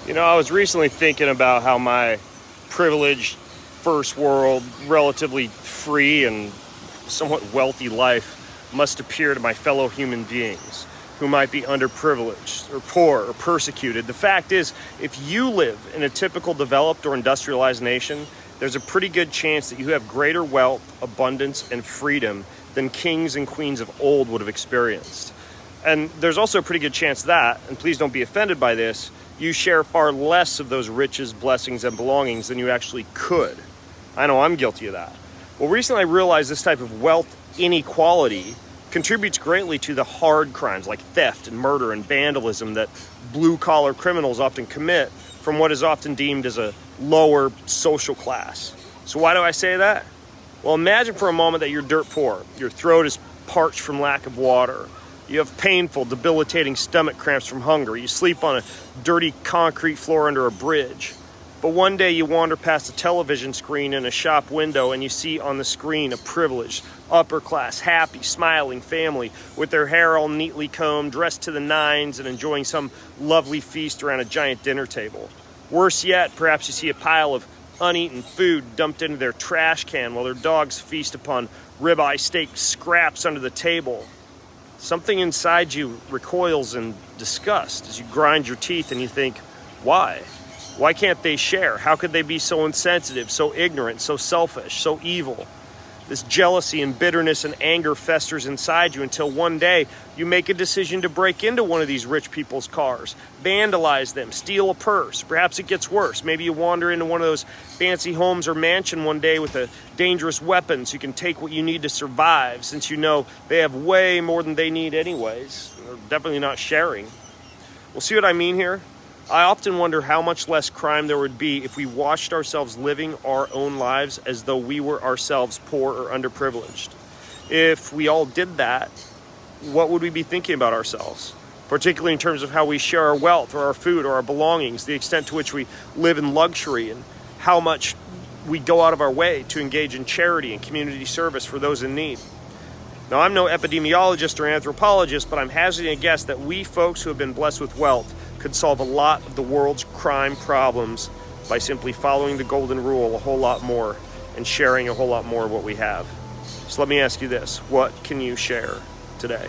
You know, I was recently thinking about how my privileged, first world, relatively free and somewhat wealthy life must appear to my fellow human beings who might be underprivileged or poor or persecuted. The fact is, if you live in a typical developed or industrialized nation, there's a pretty good chance that you have greater wealth, abundance, and freedom than kings and queens of old would have experienced. And there's also a pretty good chance that, and please don't be offended by this, you share far less of those riches, blessings, and belongings than you actually could. I know I'm guilty of that. Well, recently I realized this type of wealth inequality contributes greatly to the hard crimes like theft and murder and vandalism that blue-collar criminals often commit from what is often deemed as a lower social class. So why do I say that? Well, imagine for a moment that you're dirt poor. Your throat is parched from lack of water. You have painful, debilitating stomach cramps from hunger. You sleep on a dirty concrete floor under a bridge. But one day you wander past a television screen in a shop window and you see on the screen a privileged, upper-class, happy, smiling family with their hair all neatly combed, dressed to the nines, and enjoying some lovely feast around a giant dinner table. Worse yet, perhaps you see a pile of uneaten food dumped into their trash can while their dogs feast upon ribeye steak scraps under the table. Something inside you recoils in disgust as you grind your teeth and you think, why? Why can't they share? How could they be so insensitive, so ignorant, so selfish, so evil? This jealousy and bitterness and anger festers inside you until one day you make a decision to break into one of these rich people's cars, vandalize them, steal a purse. Perhaps it gets worse. Maybe you wander into one of those fancy homes or mansion one day with a dangerous weapon so you can take what you need to survive, since you know they have way more than they need anyways. They're definitely not sharing. Well, see what I mean here? I often wonder how much less crime there would be if we watched ourselves living our own lives as though we were ourselves poor or underprivileged. If we all did that, what would we be thinking about ourselves? Particularly in terms of how we share our wealth or our food or our belongings, the extent to which we live in luxury, and how much we go out of our way to engage in charity and community service for those in need. Now, I'm no epidemiologist or anthropologist, but I'm hazarding a guess that we folks who have been blessed with wealth could solve a lot of the world's crime problems by simply following the golden rule a whole lot more and sharing a whole lot more of what we have. So let me ask you this: what can you share today?